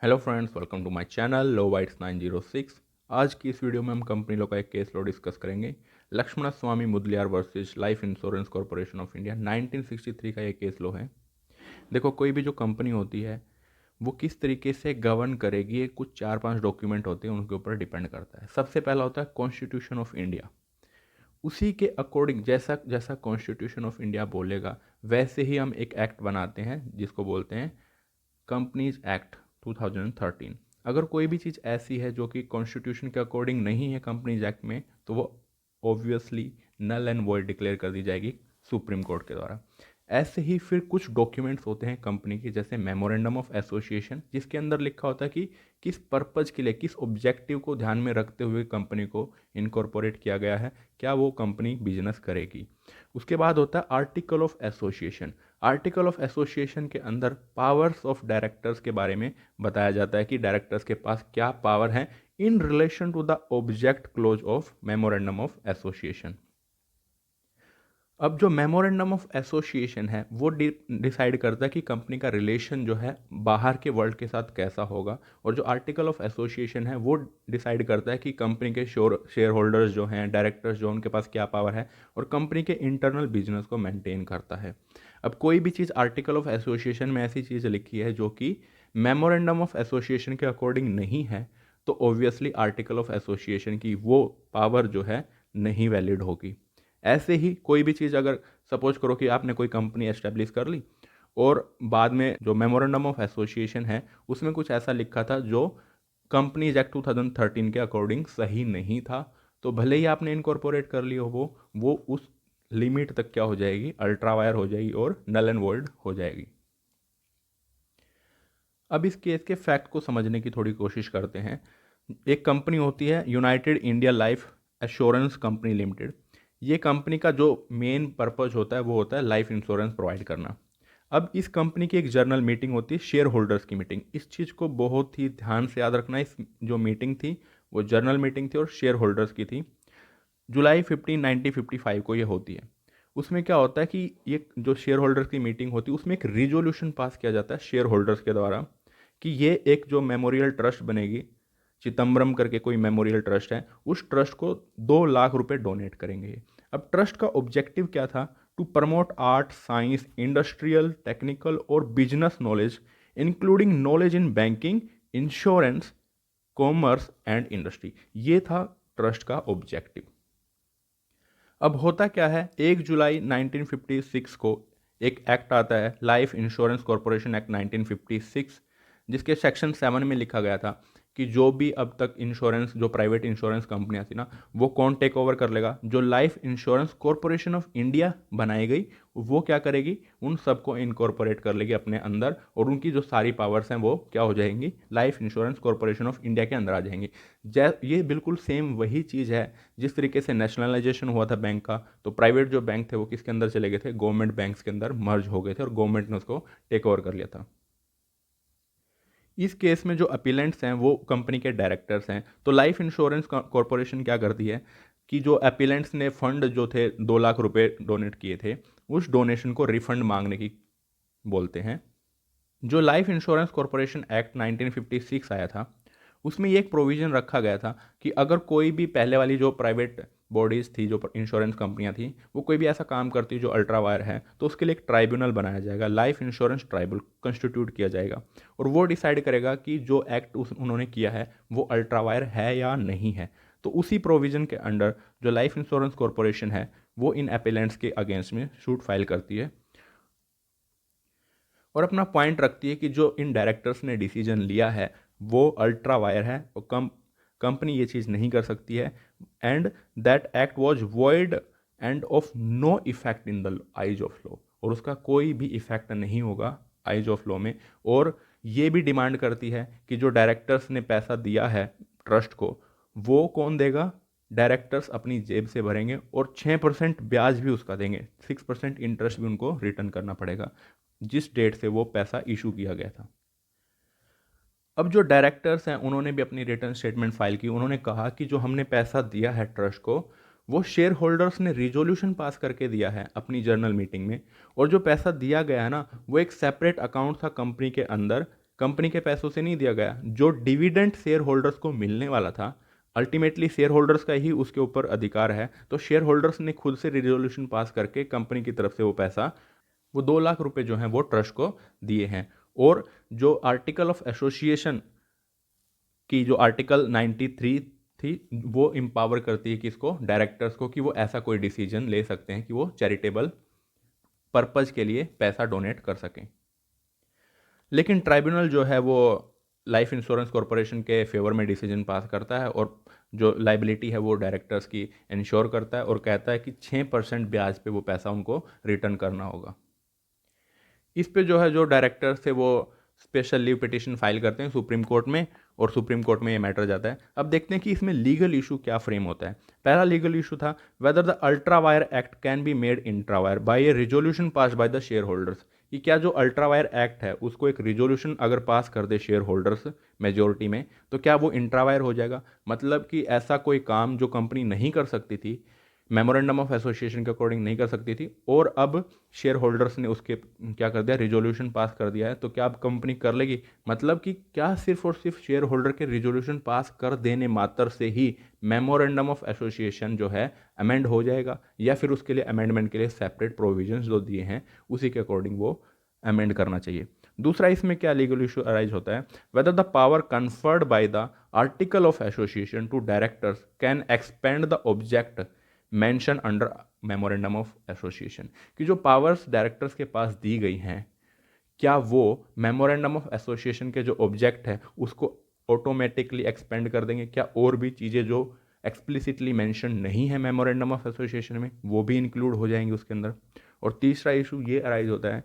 Hello friends, welcome to my channel लो वाइट्स 906। आज की इस वीडियो में हम कंपनी लो का एक केस लो डिस्कस करेंगे। Lakshman Swami Mudaliar versus life insurance corporation of India 1963 का ये केस लो है। देखो, कोई भी जो कंपनी होती है वो किस तरीके से गवर्न करेगी, ये कुछ 4-5 डॉक्यूमेंट होते हैं, उनके ऊपर डिपेंड करता है। सबसे पहला होता है कॉन्स्टिट्यूशन ऑफ इंडिया। उसी के अकॉर्डिंग जैसा जैसा कॉन्स्टिट्यूशन ऑफ इंडिया बोलेगा वैसे ही हम एक एक्ट बनाते हैं जिसको बोलते हैं कंपनीज एक्ट 2013। अगर कोई भी चीज़ ऐसी है जो कि कॉन्स्टिट्यूशन के अकॉर्डिंग नहीं है कंपनीज एक्ट में, तो वो obviously null and void declare कर दी जाएगी सुप्रीम कोर्ट के द्वारा। ऐसे ही फिर कुछ डॉक्यूमेंट्स होते हैं कंपनी के, जैसे मेमोरेंडम ऑफ एसोसिएशन, जिसके अंदर लिखा होता है कि किस पर्पज़ के लिए, किस ऑब्जेक्टिव को ध्यान में रखते हुए कंपनी को इनकॉर्पोरेट किया गया है, क्या वो कंपनी बिजनेस करेगी। उसके बाद होता है article of association. Article of association के अंदर पावर्स ऑफ डायरेक्टर्स के बारे में बताया जाता है कि डायरेक्टर्स के पास क्या पावर है in relation to the object clause of memorandum of association. अब जो मेमोरेंडम ऑफ एसोसिएशन है वो डिसाइड करता है कि कंपनी का रिलेशन जो है बाहर के वर्ल्ड के साथ कैसा होगा, और जो आर्टिकल ऑफ एसोसिएशन है वो डिसाइड करता है कि कंपनी के शेयर होल्डर्स जो हैं, डायरेक्टर्स जो, उनके पास क्या पावर है, और कंपनी के इंटरनल बिजनेस को मेंटेन करता है। अब कोई भी चीज़ आर्टिकल ऑफ एसोसिएशन में ऐसी चीज़ लिखी है जो कि मेमोरेंडम ऑफ एसोसिएशन के अकॉर्डिंग नहीं है, तो ऑब्वियसली आर्टिकल ऑफ एसोसिएशन की वो पावर जो है नहीं वैलिड होगी। ऐसे ही कोई भी चीज़, अगर सपोज करो कि आपने कोई कंपनी एस्टेब्लिश कर ली और बाद में जो मेमोरेंडम ऑफ एसोसिएशन है उसमें कुछ ऐसा लिखा था जो कंपनीज एक्ट 2013 के अकॉर्डिंग सही नहीं था, तो भले ही आपने इनकॉर्पोरेट कर ली हो वो उस लिमिट तक क्या हो जाएगी, अल्ट्रा वायर हो जाएगी और नल एंड वॉइड हो जाएगी। अब इस केस के फैक्ट को समझने की थोड़ी कोशिश करते हैं। एक कंपनी होती है United India life assurance company limited. ये कंपनी का जो मेन पर्पज होता है वो होता है लाइफ इंश्योरेंस प्रोवाइड करना। अब इस कंपनी की एक जर्नल मीटिंग होती है, शेयर होल्डर्स की मीटिंग। इस चीज़ को बहुत ही ध्यान से याद रखना। इस जो मीटिंग थी वो जर्नल मीटिंग थी और शेयर होल्डर्स की थी। जुलाई 15 1955 को ये होती है। उसमें क्या होता है कि ये जो शेयर होल्डर्स की मीटिंग होती है उसमें एक रिजोल्यूशन पास किया जाता है शेयर होल्डर्स के द्वारा कि ये एक जो मेमोरियल ट्रस्ट बनेगी, चिदम्बरम करके कोई मेमोरियल ट्रस्ट है, उस ट्रस्ट को 2 लाख रुपए डोनेट करेंगे। अब ट्रस्ट का ऑब्जेक्टिव क्या था? To promote art, science, industrial, technical और business knowledge, including knowledge in banking, insurance, commerce and industry. ये था ट्रस्ट का ऑब्जेक्टिव। अब होता क्या है, 1 जुलाई 1956 को एक एक्ट आता है, लाइफ इंश्योरेंस कॉरपोरेशन एक्ट 1956, जिसके सेक्शन 7 में लिखा गया था कि जो भी अब तक इंश्योरेंस, जो प्राइवेट इंश्योरेंस कंपनियां थी ना, वो कौन टेक ओवर कर लेगा? जो life insurance corporation of India बनाई गई वो क्या करेगी, उन सबको इनकॉर्पोरेट कर लेगी अपने अंदर, और उनकी जो सारी पावर्स हैं वो क्या हो जाएंगी, life insurance corporation of India के अंदर आ जाएंगी। ये बिल्कुल सेम वही चीज़ है जिस तरीके से नेशनलाइजेशन हुआ था बैंक का, तो प्राइवेट जो बैंक थे वो किसके अंदर चले गए थे, गवर्नमेंट बैंक्स के अंदर मर्ज हो गए थे और गवर्नमेंट ने उसको टेक ओवर कर लिया था। इस केस में जो अपीलेंट्स हैं वो कंपनी के डायरेक्टर्स हैं। तो लाइफ इंश्योरेंस कॉरपोरेशन क्या करती है कि जो अपीलेंट्स ने फंड जो थे 2 लाख रुपए डोनेट किए थे, उस डोनेशन को रिफंड मांगने की बोलते हैं। जो लाइफ इंश्योरेंस कॉरपोरेशन एक्ट 1956 आया था उसमें ये एक प्रोविज़न रखा गया था कि अगर कोई भी पहले वाली जो प्राइवेट बॉडीज़ थी, जो इंश्योरेंस कंपनियां थी, वो कोई भी ऐसा काम करती जो अल्ट्रा वायर है, तो उसके लिए एक ट्राइब्यूनल बनाया जाएगा, लाइफ इंश्योरेंस ट्राइब्यूनल कंस्टिट्यूट किया जाएगा, और वो डिसाइड करेगा कि जो एक्ट उन्होंने किया है वो अल्ट्रा वायर है या नहीं है। तो उसी प्रोविज़न के अंडर जो लाइफ इंश्योरेंस कॉरपोरेशन है वो इन एपेलेंट्स के अगेंस्ट में सूट फाइल करती है और अपना पॉइंट रखती है कि जो इन डायरेक्टर्स ने डिसीजन लिया है वो अल्ट्रा वायर है और कंपनी ये चीज़ नहीं कर सकती है, and that act was void and of no effect in the eyes of law, और उसका कोई भी इफेक्ट नहीं होगा आइज ऑफ लॉ में। और ये भी डिमांड करती है कि जो डायरेक्टर्स ने पैसा दिया है ट्रस्ट को, वो कौन देगा? डायरेक्टर्स अपनी जेब से भरेंगे और 6% ब्याज भी उसका देंगे, 6% इंटरेस्ट भी उनको रिटर्न करना पड़ेगा जिस डेट से वो पैसा इशू किया गया था। अब जो डायरेक्टर्स हैं उन्होंने भी अपनी रिटर्न स्टेटमेंट फाइल की। उन्होंने कहा कि जो हमने पैसा दिया है ट्रस्ट को, वो शेयर होल्डर्स ने रिजोल्यूशन पास करके दिया है अपनी जर्नल मीटिंग में, और जो पैसा दिया गया है ना वो एक सेपरेट अकाउंट था कंपनी के अंदर, कंपनी के पैसों से नहीं दिया गया, जो डिविडेंड शेयर होल्डर्स को मिलने वाला था, अल्टीमेटली शेयर होल्डर्स का ही उसके ऊपर अधिकार है, तो शेयर होल्डर्स ने खुद से रिजोल्यूशन पास करके कंपनी की तरफ से वो पैसा, वो 2 लाख रुपए जो हैं वो ट्रस्ट को दिए हैं। और जो आर्टिकल ऑफ एसोसिएशन की जो आर्टिकल 93 थी, वो एम्पावर करती है कि इसको डायरेक्टर्स को, कि वो ऐसा कोई डिसीजन ले सकते हैं कि वो चैरिटेबल पर्पज के लिए पैसा डोनेट कर सकें। लेकिन ट्राइब्यूनल जो है वो लाइफ इंश्योरेंस कॉरपोरेशन के फेवर में डिसीजन पास करता है और जो लाइबिलिटी है वो डायरेक्टर्स की इंश्योर करता है और कहता है कि 6% ब्याज पे वो पैसा उनको रिटर्न करना होगा। इस पे जो है जो डायरेक्टर्स थे वो स्पेशल लीव पिटिशन फाइल करते हैं सुप्रीम कोर्ट में, और सुप्रीम कोर्ट में ये मैटर जाता है। अब देखते हैं कि इसमें लीगल इशू क्या फ्रेम होता है। पहला लीगल इशू था whether the ultra vires act can be made intra vires by a resolution pass by the shareholders, कि क्या जो अल्ट्रा वायर एक्ट है उसको एक रिजोल्यूशन अगर पास कर दे शेयर होल्डर्स मेजोरिटी में, तो क्या वो इंट्रा वायर हो जाएगा। मतलब कि ऐसा कोई काम जो कंपनी नहीं कर सकती थी, मेमोरेंडम ऑफ एसोसिएशन के अकॉर्डिंग नहीं कर सकती थी, और अब शेयर होल्डर्स ने उसके क्या कर दिया, रिजोल्यूशन पास कर दिया है, तो क्या अब कंपनी कर लेगी। मतलब कि क्या सिर्फ और सिर्फ शेयर होल्डर के रिजोल्यूशन पास कर देने मात्र से ही मेमोरेंडम ऑफ एसोसिएशन जो है अमेंड हो जाएगा, या फिर उसके लिए अमेंडमेंट के लिए सेपरेट प्रोविजंस जो दिए हैं उसी के अकॉर्डिंग वो अमेंड करना चाहिए। दूसरा इसमें क्या लीगल इशू अराइज होता है, whether the power conferred by the article of association to directors can expand the object mention under memorandum of association, कि जो पावर्स डायरेक्टर्स के पास दी गई हैं, क्या वो मेमोरेंडम ऑफ एसोसिएशन के जो ऑब्जेक्ट है उसको ऑटोमेटिकली एक्सपेंड कर देंगे, क्या और भी चीज़ें जो एक्सप्लिसिटली मेंशन नहीं है मेमोरेंडम ऑफ एसोसिएशन में वो भी इंक्लूड हो जाएंगी उसके अंदर। और तीसरा इशू ये अराइज होता है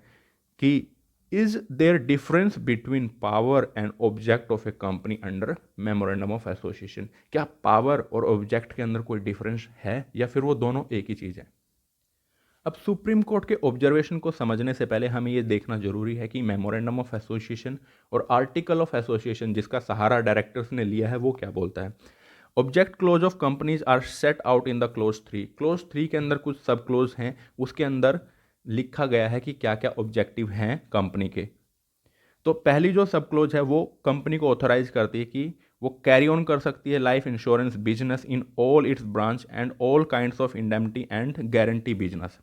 कि is there difference between power and object of a company under memorandum of association, क्या पावर और ऑब्जेक्ट के अंदर कोई डिफरेंस है या फिर वो दोनों एक ही चीज़ है। अब सुप्रीम कोर्ट के ऑब्जर्वेशन को समझने से पहले हमें ये देखना जरूरी है कि मेमोरेंडम ऑफ एसोसिएशन और आर्टिकल ऑफ एसोसिएशन जिसका सहारा डायरेक्टर्स ने लिया है वो क्या बोलता है। Object clause of companies are set out in the clause 3। Clause 3 के अंदर कुछ सब क्लोज हैं, उसके अंदर लिखा गया है कि क्या क्या ऑब्जेक्टिव हैं कंपनी के। तो पहली जो सब क्लोज है वो कंपनी को ऑथराइज करती है कि वो कैरी ऑन कर सकती है life insurance business in all it's branch and all kinds of indemnity and guarantee business,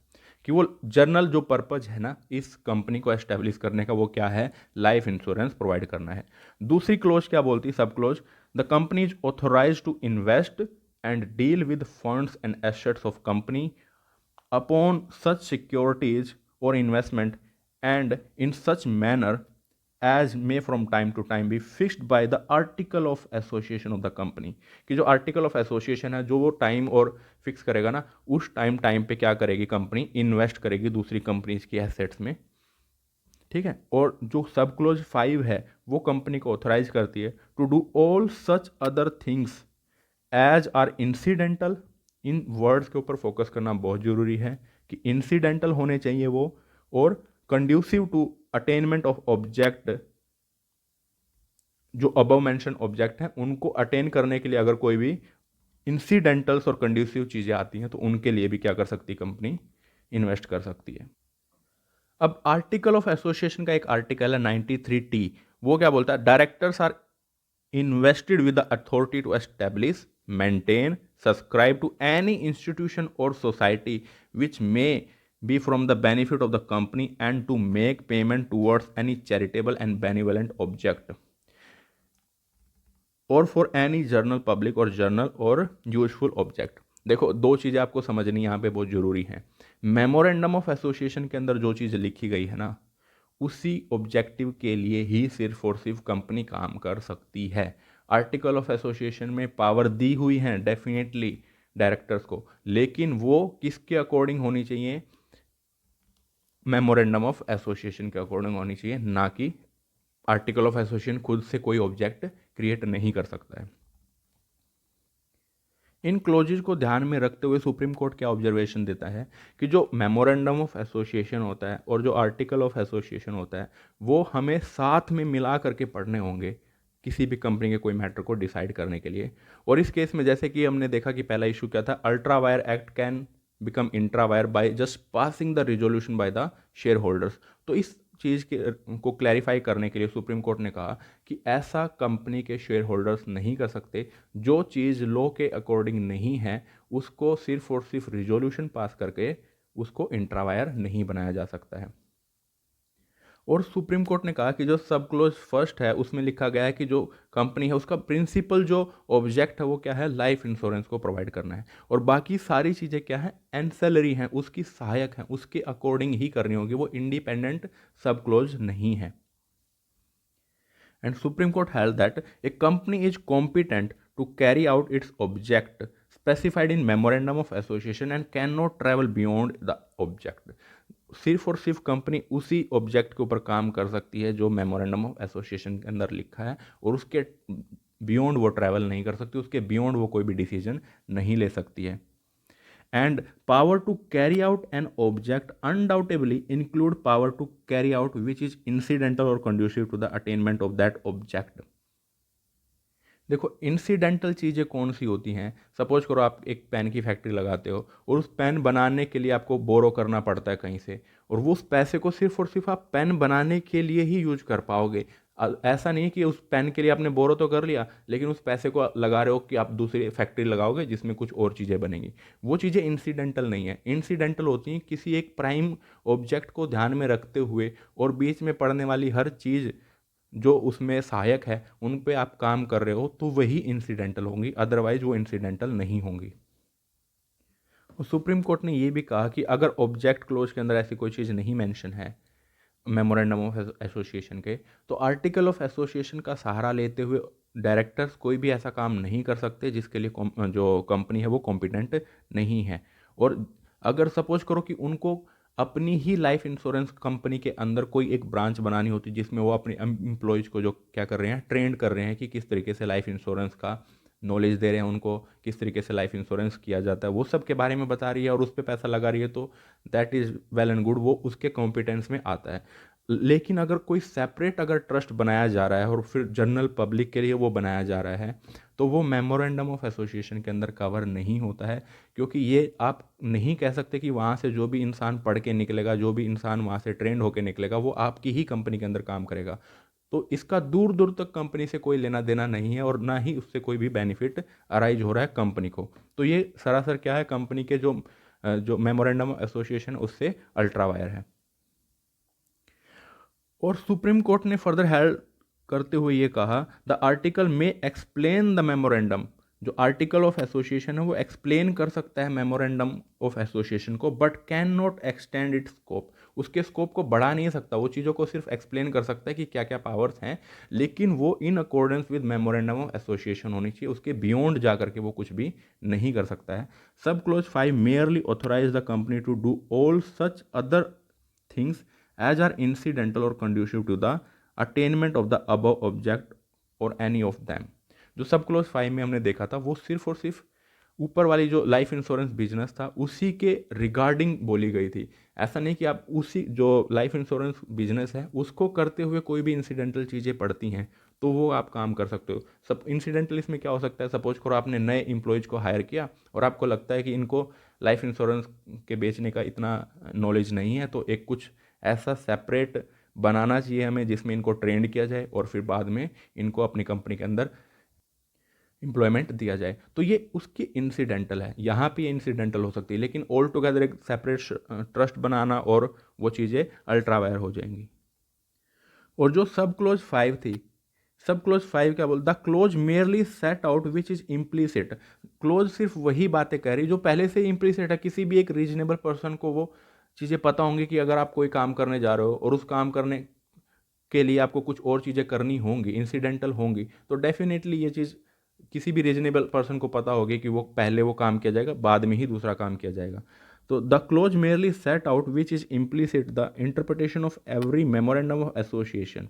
कि वो जर्नल जो पर्पज है ना इस कंपनी को एस्टेब्लिश करने का वो क्या है, लाइफ इंश्योरेंस प्रोवाइड करना है। दूसरी क्लोज क्या बोलती है, sub clause, the company is authorise to invest and deal with funds and assets of company upon such securities or investment and in such manner as may from time to time be fixed by the article of association of the company, कि जो article of association है जो वो time और fix करेगा ना, उस time पे क्या करेगी कंपनी, इन्वेस्ट करेगी दूसरी कंपनीज की एसेट्स में। ठीक है, और जो सब क्लोज 5 है वो कंपनी को ऑथराइज करती है to do all such other things as are incidental. इन वर्ड्स के ऊपर फोकस करना बहुत जरूरी है कि इंसिडेंटल होने चाहिए वो, और conducive to attainment of object, जो अबव मेंशन ऑब्जेक्ट हैं उनको अटेन करने के लिए अगर कोई भी इंसिडेंटल्स और कंड्यूसिव चीजें आती हैं तो उनके लिए भी क्या कर सकती है कंपनी, इन्वेस्ट कर सकती है। अब आर्टिकल ऑफ एसोसिएशन का एक आर्टिकल है 93T, वो क्या बोलता है, directors are invested with the authority to establish, maintain, subscribe to any institution or society which may be from the benefit of the company and to make payment towards any charitable and benevolent object or for any journal public or journal or useful object। देखो दो चीज़ें आपको समझनी यहाँ पे बहुत ज़रूरी है। मेमोरेंडम ऑफ एसोसिएशन के अंदर जो चीज़ लिखी गई है ना उसी ऑब्जेक्टिव के लिए ही सिर्फ और सिर्फ कंपनी काम कर सकती है। आर्टिकल ऑफ एसोसिएशन में पावर दी हुई है डेफिनेटली डायरेक्टर्स को, लेकिन वो किसके अकॉर्डिंग होनी चाहिए, मेमोरेंडम ऑफ एसोसिएशन के अकॉर्डिंग होनी चाहिए, ना कि आर्टिकल ऑफ एसोसिएशन खुद से कोई ऑब्जेक्ट क्रिएट नहीं कर सकता है। इन क्लोजेज को ध्यान में रखते हुए सुप्रीम कोर्ट क्या ऑब्जर्वेशन देता है कि जो मेमोरेंडम ऑफ एसोसिएशन होता है और जो आर्टिकल ऑफ एसोसिएशन होता है वो हमें साथ में मिला करके पढ़ने होंगे किसी भी कंपनी के कोई मैटर को डिसाइड करने के लिए। और इस केस में जैसे कि हमने देखा कि पहला इशू क्या था, ultra vires act can become intra vires by just passing the resolution bye the share holders. तो इस चीज़ के को क्लैरिफाई करने के लिए सुप्रीम कोर्ट ने कहा कि ऐसा कंपनी के शेयर होल्डर्स नहीं कर सकते। जो चीज़ लॉ के अकॉर्डिंग नहीं है उसको सिर्फ और सिर्फ रिजोल्यूशन पास करके उसको इंट्रावायर नहीं बनाया जा सकता है। और सुप्रीम कोर्ट ने कहा कि जो सब क्लोज फर्स्ट है उसमें लिखा गया है कि जो कंपनी है उसका प्रिंसिपल जो ऑब्जेक्ट है वो क्या है, लाइफ इंश्योरेंस को प्रोवाइड करना है, और बाकी सारी चीज़ें क्या है, एंसेलरी हैं, उसकी सहायक हैं, उसके अकॉर्डिंग ही करनी होगी, वो इंडिपेंडेंट सब क्लोज नहीं है। And Supreme Court held that a company is competent to carry out its object specified in memorandum of association and cannot travel beyond the object। सिर्फ और सिर्फ कंपनी उसी ऑब्जेक्ट के ऊपर काम कर सकती है जो मेमोरेंडम ऑफ एसोसिएशन के अंदर लिखा है, और उसके बियॉन्ड वो ट्रैवल नहीं कर सकती, उसके बियॉन्ड वो कोई भी डिसीजन नहीं ले सकती है। And power to carry out an object undoubtedly include power to carry out which is incidental or conducive to the attainment of that object। देखो इंसिडेंटल चीज़ें कौन सी होती हैं, सपोज करो आप एक पेन की फैक्ट्री लगाते हो और उस पेन बनाने के लिए आपको बोरो करना पड़ता है कहीं से, और वो उस पैसे को सिर्फ और सिर्फ आप पेन बनाने के लिए ही यूज कर पाओगे। ऐसा नहीं कि उस पेन के लिए आपने बोरो तो कर लिया लेकिन उस पैसे को लगा रहे हो कि आप दूसरी फैक्ट्री लगाओगे जिसमें कुछ और चीज़ें बनेंगी। वो चीज़ें इंसिडेंटल नहीं है। इंसिडेंटल होती हैं किसी एक प्राइम ऑब्जेक्ट को ध्यान में रखते हुए और बीच में पड़ने वाली हर चीज़ जो उसमें सहायक है उन पे आप काम कर रहे हो तो वही इंसिडेंटल होंगी, अदरवाइज वो इंसिडेंटल नहीं होंगी। सुप्रीम कोर्ट ने ये भी कहा कि अगर ऑब्जेक्ट क्लोज के अंदर ऐसी कोई चीज़ नहीं मेंशन है मेमोरेंडम ऑफ एसोसिएशन के, तो आर्टिकल ऑफ एसोसिएशन का सहारा लेते हुए डायरेक्टर्स कोई भी ऐसा काम नहीं कर सकते जिसके लिए जो कंपनी है वो कॉम्पिटेंट नहीं है। और अगर सपोज करो कि उनको अपनी ही लाइफ इंश्योरेंस कंपनी के अंदर कोई एक ब्रांच बनानी होती जिसमें वो अपने एम्प्लॉयज़ को जो क्या कर रहे हैं, ट्रेंड कर रहे हैं कि किस तरीके से लाइफ इंश्योरेंस का नॉलेज दे रहे हैं उनको, किस तरीके से लाइफ इंश्योरेंस किया जाता है, वो सब के बारे में बता रही है और उस पर पैसा लगा रही है, तो that is well and good, वो उसके कॉम्पिटेंस में आता है। लेकिन अगर कोई सेपरेट अगर ट्रस्ट बनाया जा रहा है और फिर जनरल पब्लिक के लिए वो बनाया जा रहा है तो वो मेमोरेंडम ऑफ एसोसिएशन के अंदर कवर नहीं होता है, क्योंकि ये आप नहीं कह सकते कि वहाँ से जो भी इंसान पढ़ के निकलेगा, जो भी इंसान वहाँ से ट्रेंड होकर निकलेगा वो आपकी ही कंपनी के अंदर काम करेगा। तो इसका दूर दूर तक कंपनी से कोई लेना देना नहीं है और ना ही उससे कोई भी बेनिफिट अराइज हो रहा है कंपनी को। तो ये सरासर क्या है, कंपनी के जो मेमोरेंडम ऑफ एसोसिएशन उससे अल्ट्रा वायर है। और सुप्रीम कोर्ट ने फर्दर हेल्ड करते हुए ये कहा, द आर्टिकल में एक्सप्लेन द मेमोरेंडम, जो आर्टिकल ऑफ एसोसिएशन है वो एक्सप्लेन कर सकता है मेमोरेंडम ऑफ एसोसिएशन को, but can not extend it's scope, उसके स्कोप को बढ़ा नहीं सकता, वो चीज़ों को सिर्फ एक्सप्लेन कर सकता है कि क्या क्या पावर्स हैं, लेकिन वो in accordance with memorandum of association होनी चाहिए, उसके बियॉन्ड जा करके वो कुछ भी नहीं कर सकता है। Sub clause 5 merely authorise the company to do all such other things as are incidental or conducive to the attainment of the above object or any of them। जो सब क्लोज 5 में हमने देखा था वो सिर्फ और सिर्फ ऊपर वाली जो लाइफ इंश्योरेंस बिजनेस था उसी के रिगार्डिंग बोली गई थी। ऐसा नहीं कि आप उसी जो लाइफ इंश्योरेंस बिजनेस है उसको करते हुए कोई भी इंसिडेंटल चीज़ें पड़ती हैं तो वो आप काम कर सकते हो। सब इंसिडेंटल इसमें क्या हो सकता है, सपोज करो आपने नए एम्प्लॉयज़ को हायर किया और आपको लगता है कि इनको लाइफ इंश्योरेंस के बेचने का इतना नॉलेज नहीं है, तो एक कुछ ऐसा सेपरेट बनाना चाहिए हमें जिसमें इनको ट्रेंड किया जाए और फिर बाद में इनको अपनी कंपनी के अंदर एम्प्लॉयमेंट दिया जाए। तो ये उसकी इंसिडेंटल है, यहाँ पे इंसिडेंटल हो सकती है, लेकिन ऑल टुगेदर एक सेपरेट ट्रस्ट बनाना और वो चीज़ें अल्ट्रा वायर हो जाएंगी। और जो सब क्लोज 5 थी, सब क्लोज 5 क्या बोल, the close merely set out which is implicit, close सिर्फ वही बातें कह रही जो पहले से इम्प्लीसिट है, किसी भी एक रीजनेबल पर्सन को वो चीज़ें पता होंगी कि अगर आप कोई काम करने जा रहे हो और उस काम करने के लिए आपको कुछ और चीज़ें करनी होंगी, इंसिडेंटल होंगी, तो डेफिनेटली ये चीज़ किसी भी रीजनेबल पर्सन को पता होगी कि वो पहले वो काम किया जाएगा बाद में ही दूसरा काम किया जाएगा। तो the close merely set out which is implicit the interpretation of every memorandum of association,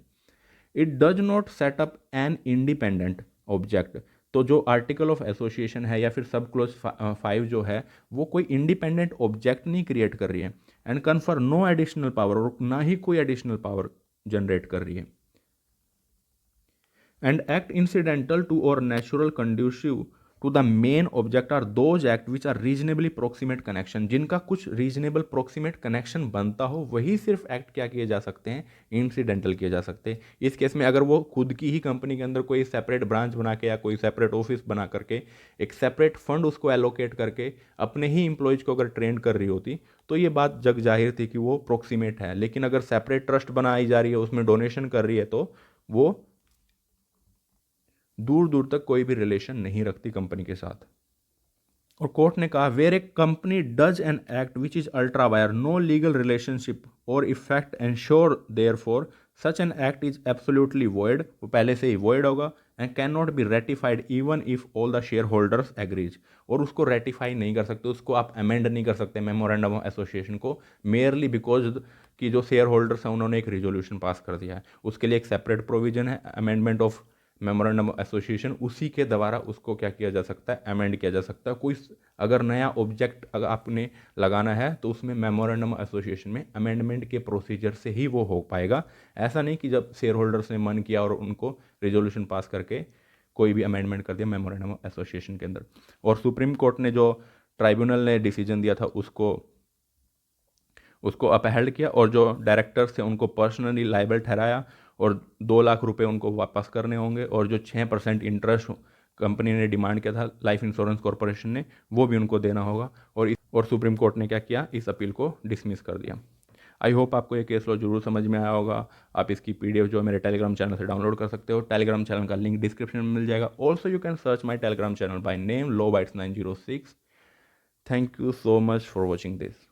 it does not set up an independent object. तो जो आर्टिकल ऑफ एसोसिएशन है या फिर सब क्लोज 5 जो है वो कोई इंडिपेंडेंट ऑब्जेक्ट नहीं क्रिएट कर रही है, and confer no additional power, और ना ही कोई एडिशनल पावर जनरेट कर रही है, एंड एक्ट इंसिडेंटल टू और natural conducive to the main object are those act which are reasonably proximate connection, जिनका कुछ रीजनेबल प्रोक्सीमेट कनेक्शन बनता हो वही सिर्फ एक्ट क्या किए जा सकते हैं, इंसिडेंटल किए जा सकते हैं। इस केस में अगर वो खुद की ही कंपनी के अंदर कोई सेपरेट ब्रांच बना के या कोई सेपरेट ऑफिस बना करके एक सेपरेट फंड उसको एलोकेट करके अपने ही एम्प्लॉयज को अगर ट्रेन कर रही होती तो ये बात जग जाहिर थी कि वो प्रोक्सीमेट है। लेकिन अगर सेपरेट ट्रस्ट बनाई जा रही है, उसमें डोनेशन कर रही है, तो वो दूर दूर तक कोई भी रिलेशन नहीं रखती कंपनी के साथ। और कोर्ट ने कहा where a company does an act which is ultra vires no legal relationship or effect ensure there for such an act is absolutely void, वो पहले से ही वॉइड होगा, and can not be ratified even if all the shareholders agrees, और उसको ratify नहीं कर सकते, उसको आप अमेंड नहीं कर सकते मेमोरेंडम ऑफ एसोसिएशन को, मेयरली बिकॉज कि जो शेयर होल्डर्स हैं उन्होंने एक रिजोल्यूशन पास कर दिया है। उसके लिए एक सेपरेट प्रोविजन है अमेंडमेंट ऑफ मेमोरेंडम एसोसिएशन, उसी के द्वारा उसको क्या किया जा सकता है, अमेंड किया जा सकता है। कोई अगर नया ऑब्जेक्ट अगर आपने लगाना है तो उसमें मेमोरेंडम एसोसिएशन में अमेंडमेंट के प्रोसीजर से ही वो हो पाएगा। ऐसा नहीं कि जब शेयर होल्डर्स ने मन किया और उनको रिजोल्यूशन पास करके कोई भी अमेंडमेंट कर दिया मेमोरेंडम एसोसिएशन के अंदर। और सुप्रीम कोर्ट ने जो ट्राइब्यूनल ने डिसीजन दिया था उसको अपहेल्ड किया, और जो डायरेक्टर्स थे उनको पर्सनली लाइबल ठहराया, और 2 लाख रुपए उनको वापस करने होंगे, और जो 6% इंटरेस्ट कंपनी ने डिमांड किया था लाइफ इंश्योरेंस कॉरपोरेशन ने, वो भी उनको देना होगा। और सुप्रीम कोर्ट ने क्या किया, इस अपील को डिसमिस कर दिया। आई होप आपको ये केस लॉ जरूर समझ में आया होगा। आप इसकी PDF जो है मेरे टेलीग्राम चैनल से डाउनलोड कर सकते हो। टेलीग्राम चैनल का लिंक डिस्क्रिप्शन में मिल जाएगा। Also you can search my Telegram channel by name Low Bytes 906। Thank you so much for watching this.